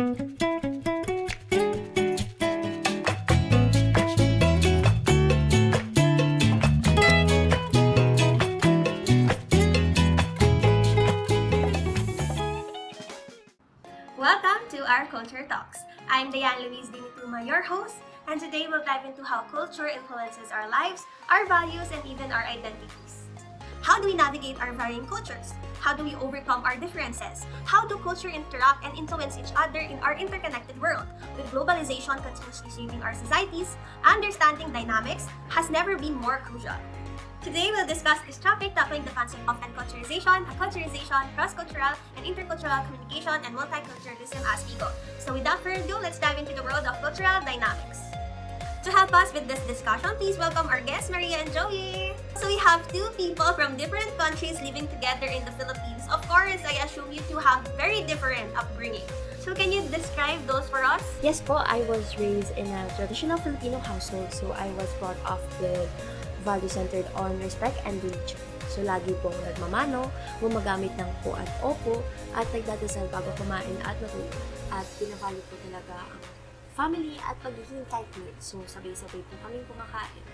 Welcome to our Culture Talks. I'm Diane Louise Dinituma, your host, and today we'll dive into how culture influences our lives, our values, and even our identities. How do we navigate our varying cultures? How do we overcome our differences? How do culture interact and influence each other in our interconnected world? With globalization continuously shaping our societies, understanding dynamics has never been more crucial. Today, we'll discuss this topic, tackling the concept of enculturation, acculturation, cross-cultural, and intercultural communication, and multiculturalism as we go. So without further ado, let's dive into the world of cultural dynamics. To help us with this discussion, please welcome our guests, Maria and Joey. So we have two people from different countries living together in the Philippines. Of course, I assume you two have very different upbringing. So can you describe those for us? Yes po, I was raised in a traditional Filipino household, so I was brought up with value centered on respect and religion. So lagi pong nagmamano, gumagamit ng po at opo, at nagdadasal bago kumain at matulog. At pinavalue po talaga ang family at pagiging tight-knit. So sabay-sabay po kaming kumakain.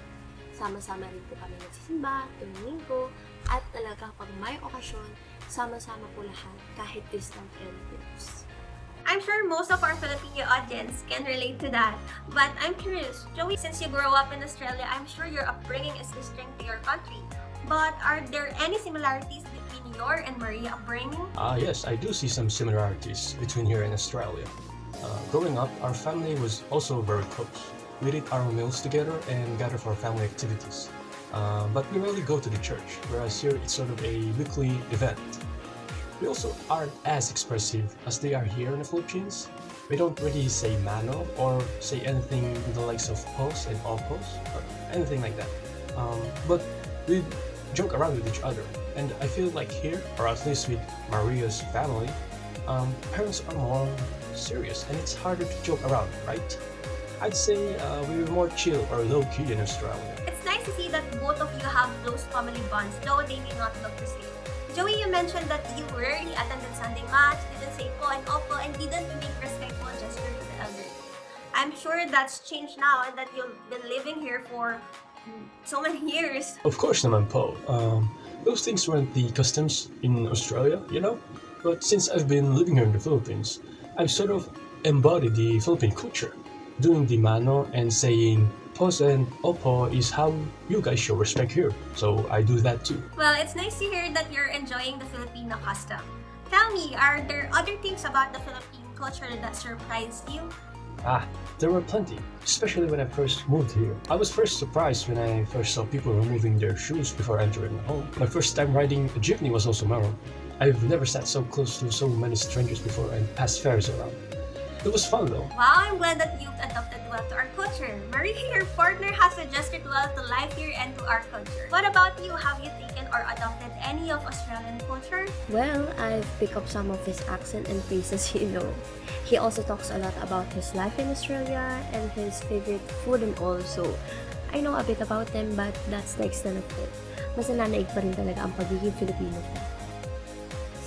Sama-sama rin po kami nagsisimba, tuwing linggo, at talaga pag may okasyon, sama-sama po lahat kahit distant relatives. I'm sure most of our Filipino audience can relate to that. But I'm curious, Joey, since you grew up in Australia, I'm sure your upbringing is distinct to your country. But are there any similarities between your and Maria upbringing? Yes, I do see some similarities between here and Australia. Growing up, our family was also very close. We'd eat our meals together and gather for family activities. But we rarely go to the church, whereas here it's sort of a weekly event. We also aren't as expressive as they are here in the Philippines. We don't really say mano or say anything in the likes of pos and opos or anything like that. But we joke around with each other, and I feel like here, or at least with Maria's family, parents are more serious and it's harder to joke around, right? I'd say we were more chill or low-key in Australia. It's nice to see that both of you have close family bonds, though they may not look the same. Joey, you mentioned that you rarely attended Sunday Mass, didn't say po and opo, and didn't make respectful gestures to the elderly. I'm sure that's changed now and that you've been living here for so many years. Of course naman po. Those things weren't the customs in Australia, you know? But since I've been living here in the Philippines, I've sort of embodied the Philippine culture. Doing the mano and saying pos and opo is how you guys show respect here. So I do that too. Well, it's nice to hear that you're enjoying the Filipino custom. Tell me, are there other things about the Philippine culture that surprised you? There were plenty, especially when I first moved here. I was first surprised when I first saw people removing their shoes before entering the home. My first time riding a jeepney was also memorable. I've never sat so close to so many strangers before and passed fares around. It was fun though. Wow, I'm glad that you've adopted well to our culture. Maria, your partner has adjusted well to life here and to our culture. What about you? Have you taken or adopted any of Australian culture? Well, I've picked up some of his accent and phrases, you know. He also talks a lot about his life in Australia and his favorite food and all, so I know a bit about them, but that's the extent of it. Mas nananaig pa rin talaga ang pagiging Filipino ko.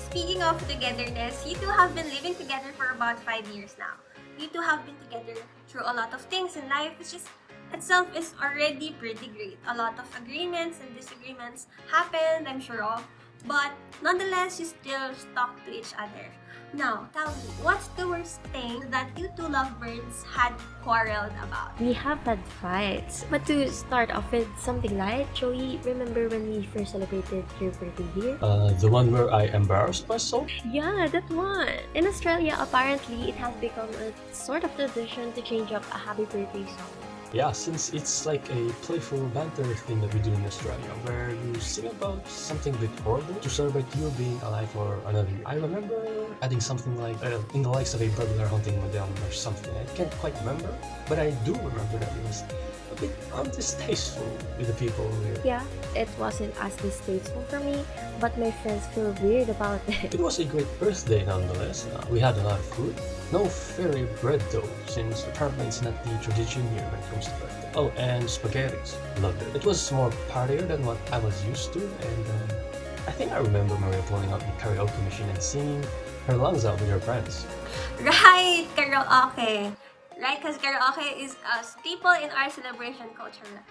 Speaking of togetherness, you two have been living together for about 5 years now. You two have been together through a lot of things in life, which is itself is already pretty great. A lot of agreements and disagreements happened, I'm sure of, but nonetheless, you still stuck to each other. Now, tell me, what's the worst thing that you two lovebirds had quarreled about? We have had fights. But to start off with something light, Joey, remember when we first celebrated your birthday here? The one where I embarrassed myself? Yeah, that one. In Australia, apparently, it has become a sort of tradition to change up a happy birthday song. Yeah, since it's like a playful banter thing that we do in Australia, where you sing about something a bit horrible to celebrate you being alive for another year. I remember adding something like, in the likes of a burglar hunting Madame or something. I can't quite remember, but I do remember that it was a bit distasteful with the people here. Yeah, it wasn't as distasteful for me, but my friends feel weird about it. It was a great birthday nonetheless. We had a lot of food. No fairy bread though, since apparently it's not the tradition here when it comes to birthday. Oh, and spaghettis. Loved it. It was more partier than what I was used to, and I think I remember Maria pulling out the karaoke machine and singing her lungs out with her friends. Right! karaoke. Right? Because karaoke is a staple in our celebration culture.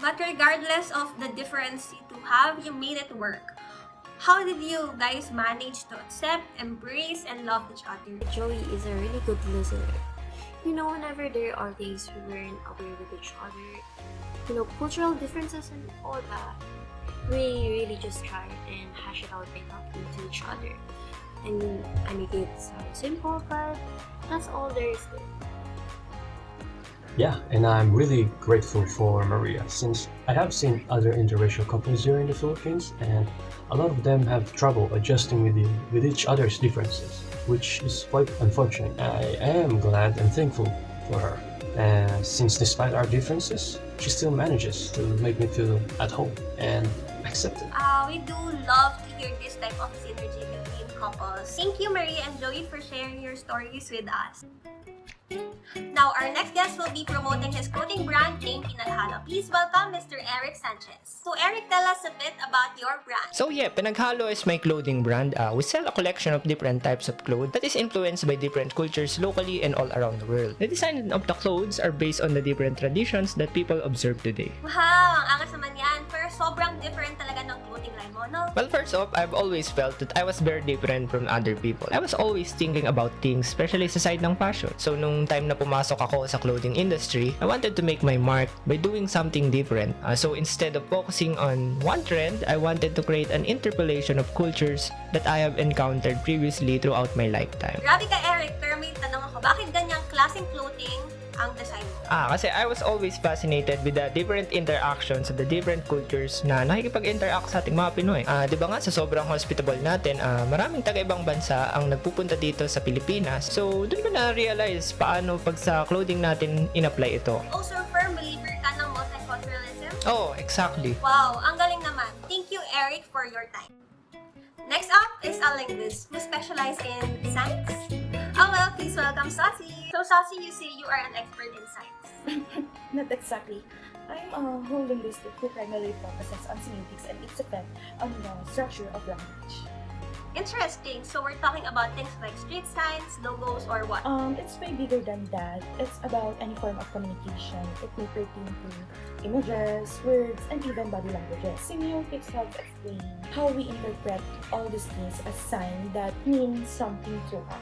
But regardless of the difference you two have, you made it work. How did you guys manage to accept, embrace, and love each other? Joey is a really good listener. Whenever there are things we weren't aware with each other, cultural differences and all that, we really just try and hash it out by talking to each other. I make it sound simple, but that's all there is to it. Yeah, and I'm really grateful for Maria since I have seen other interracial couples here in the Philippines, and a lot of them have trouble adjusting with each other's differences, which is quite unfortunate. I am glad and thankful for her, since despite our differences, she still manages to make me feel at home and accepted. We do love to hear this type of synergy between couples. Thank you, Maria and Joey, for sharing your stories with us. Now, our next guest will be promoting his clothing brand named Pinaghalo. Please welcome Mr. Eric Sanchez. So, Eric, tell us a bit about your brand. So yeah, Pinaghalo is my clothing brand. We sell a collection of different types of clothes that is influenced by different cultures locally and all around the world. The design of the clothes are based on the different traditions that people observe today. Wow, ang angas naman yan. Pero sobrang different talaga ng clothing line mo, no? Well, first off, I've always felt that I was very different from other people. I was always thinking about things, especially sa side ng fashion. So nung time na pumasok ako sa clothing industry, I wanted to make my mark by doing something different. So instead of focusing on one trend, I wanted to create an interpolation of cultures that I have encountered previously throughout my lifetime. Grabe ka, Eric, pero may tanong ako, bakit ganyang klaseng clothing ang design mo? Kasi I was always fascinated with the different interactions of the different cultures na nakikipag-interact sa ating mga Pinoy. Di ba nga sa sobrang hospitable natin, maraming taga-ibang bansa ang nagpupunta dito sa Pilipinas. So, doon ko na-realize paano pag sa clothing natin in-apply ito. Also, firm believer ka ng multiculturalism? Oh, exactly. Wow, ang galing naman. Thank you, Eric, for your time. Next up is a linguist who specializes in science. Please welcome Saucy. So, Saucy, you say you are an expert in science. Not exactly. I'm a whole linguistic who primarily focuses on semiotics and its effect on the structure of language. Interesting. So, we're talking about things like street signs, logos, or what? It's way bigger than that. It's about any form of communication. It may pertain to images, words, and even body languages. Semiotics helps explain how we interpret all these things as signs that mean something to us.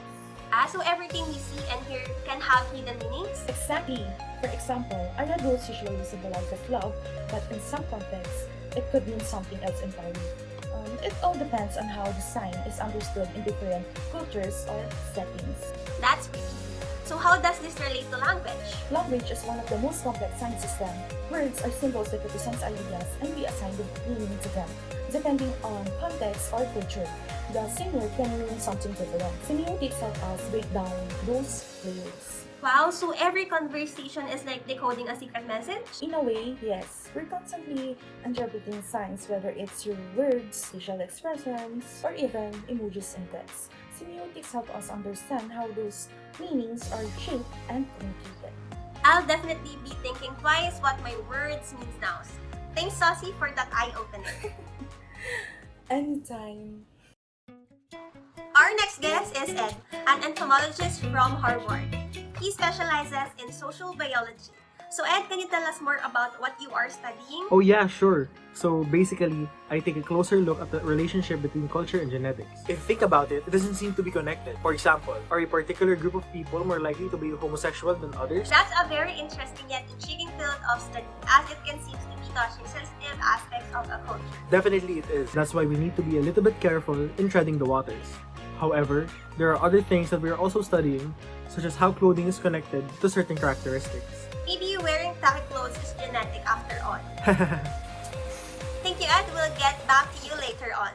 So everything we see and hear can have hidden meanings? Exactly. For example, a red rose usually symbolizes love, but in some contexts, it could mean something else entirely. It all depends on how the sign is understood in different cultures or settings. That's pretty. So how does this relate to language? Language is one of the most complex sign systems. Words are symbols that represent ideas and we assign the meaning to them, depending on context or culture. The same word can mean something different. Semiotics help us break down those layers. Wow, so every conversation is like decoding a secret message? In a way, yes. We're constantly interpreting signs, whether it's through words, facial expressions, or even emojis and text. Semiotics help us understand how those meanings are shaped and communicated. I'll definitely be thinking twice what my words means now. Thanks, Saucy, for that eye-opener. Anytime. Our next guest is Ed, an entomologist from Harvard. He specializes in Socio-biology. So Ed, can you tell us more about what you are studying? Oh yeah, sure. So basically, I take a closer look at the relationship between culture and genetics. If you think about it, it doesn't seem to be connected. For example, are a particular group of people more likely to be homosexual than others? That's a very interesting yet intriguing field of study, as it can seem to be touching sensitive aspects of a culture. Definitely it is. That's why we need to be a little bit careful in treading the waters. However, there are other things that we are also studying, such as how clothing is connected to certain characteristics. Maybe wearing tacky clothes is genetic after all. Thank you, Ed. We'll get back to you later on.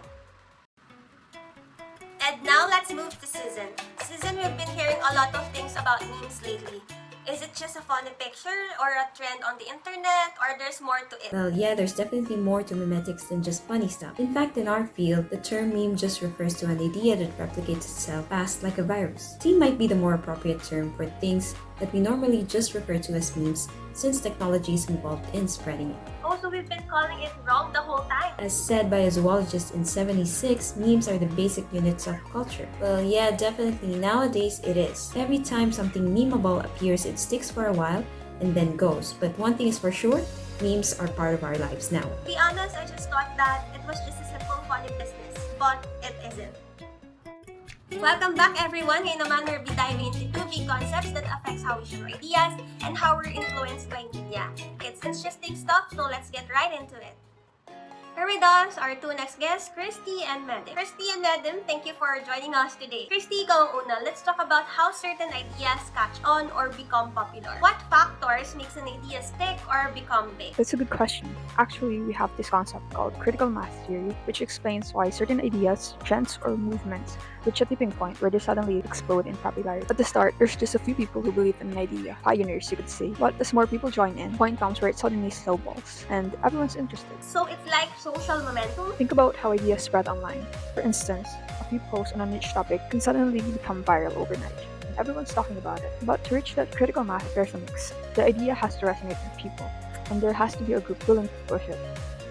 And now let's move to Susan. Susan, we've been hearing a lot of things about memes lately. Is it just a funny picture or a trend on the internet, or there's more to it? Well, yeah, there's definitely more to memetics than just funny stuff. In fact, in our field, the term meme just refers to an idea that replicates itself fast like a virus. Meme might be the more appropriate term for things that we normally just refer to as memes, since technology is involved in spreading it. Oh, so we've been calling it wrong the whole time. As said by a zoologist in 76, memes are the basic units of culture. Well, yeah, definitely. Nowadays, it is. Every time something memeable appears, it sticks for a while and then goes. But one thing is for sure, memes are part of our lives now. To be honest, I just thought that it was just a simple funny business, but it isn't. Welcome back everyone! Ngayon naman we'll be diving into two big concepts that affects how we share ideas and how we're influenced by media. It's interesting stuff, so let's get right into it. Here with us are two next guests, Christy and Medim. Christy and Medim, thank you for joining us today. Christy, ikaw ang una. Let's talk about how certain ideas catch on or become popular. What factors makes an idea stick or become big? That's a good question. Actually, we have this concept called critical mass theory, which explains why certain ideas, trends, or movements reach a tipping point where they suddenly explode in popularity. At the start, there's just a few people who believe in an idea, pioneers you could say. But as more people join in, point comes where it suddenly snowballs, and everyone's interested. So it's like social momentum? Think about how ideas spread online. For instance, a few posts on a niche topic can suddenly become viral overnight. Everyone's talking about it. But to reach that critical mass, there's a mix. The idea has to resonate with people, and there has to be a group willing to push it.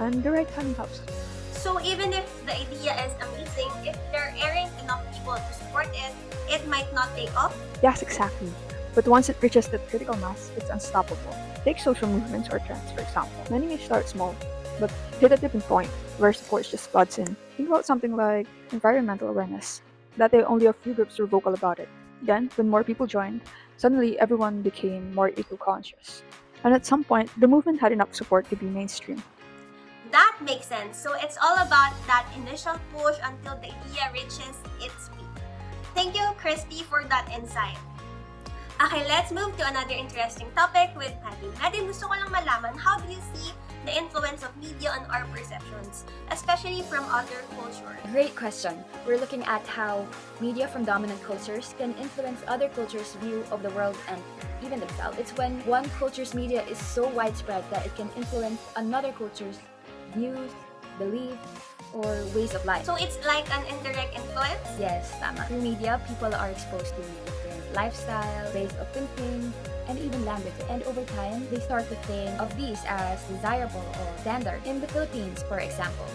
And the right timing helps too. So even if the idea is amazing, if there aren't enough people to support it, it might not take off? Yes, exactly. But once it reaches that critical mass, it's unstoppable. Take social movements or trends, for example. Many may start small, but hit a tipping point where support just floods in. Think about something like environmental awareness. That day only a few groups were vocal about it. Then, when more people joined, suddenly everyone became more eco-conscious. And at some point, the movement had enough support to be mainstream. That makes sense. So it's all about that initial push until the idea reaches its peak. Thank you, Christy, for that insight. Okay, let's move to another interesting topic with Medim. Medim, gusto ko lang malaman, how do you see the influence of media on our perceptions, especially from other cultures? Great question. We're looking at how media from dominant cultures can influence other cultures' view of the world and even themselves. It's when one culture's media is so widespread that it can influence another culture's views, beliefs, or ways of life. So it's like an indirect influence? Yes, tama. Through media, people are exposed to different lifestyles, ways of thinking, and even languages. And over time, they start to think of these as desirable or standard. In the Philippines, for example,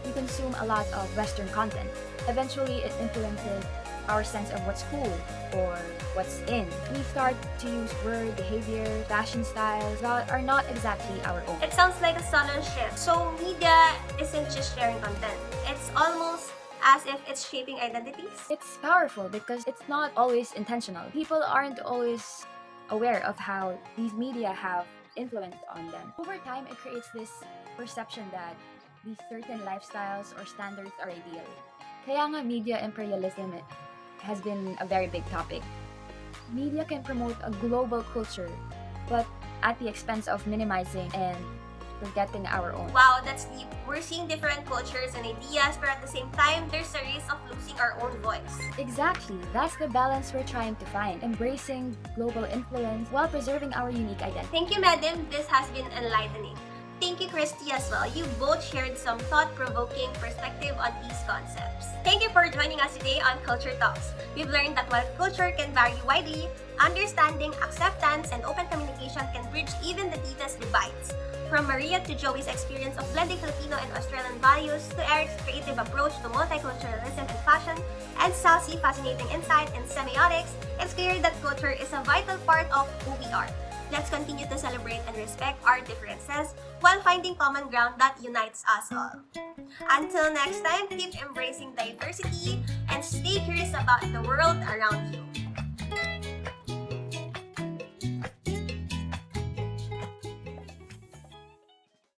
we consume a lot of Western content. Eventually, it influences our sense of what's cool or what's in. We start to use word, behavior, fashion styles that are not exactly our own. It sounds like a subtle shift. So media isn't just sharing content. It's almost as if it's shaping identities. It's powerful because it's not always intentional. People aren't always aware of how these media have influence on them. Over time, it creates this perception that these certain lifestyles or standards are ideal. Kaya nga media imperialism has been a very big topic. Media can promote a global culture, but at the expense of minimizing and forgetting our own. Wow, that's deep. We're seeing different cultures and ideas, but at the same time, there's a risk of losing our own voice. Exactly. That's the balance we're trying to find. Embracing global influence while preserving our unique identity. Thank you, Medim. This has been enlightening. Thank you, Christy, as well. You both shared some thought-provoking perspective on these concepts. Thank you for joining us today on Culture Talks. We've learned that while culture can vary widely, understanding, acceptance, and open communication can bridge even the deepest divides. From Maria to Joey's experience of blending Filipino and Australian values, to Eric's creative approach to multiculturalism and fashion, and Sal's fascinating insight in semiotics, it's clear that culture is a vital part of who we are. Let's continue to celebrate and respect our differences while finding common ground that unites us all. Until next time, keep embracing diversity and stay curious about the world around you.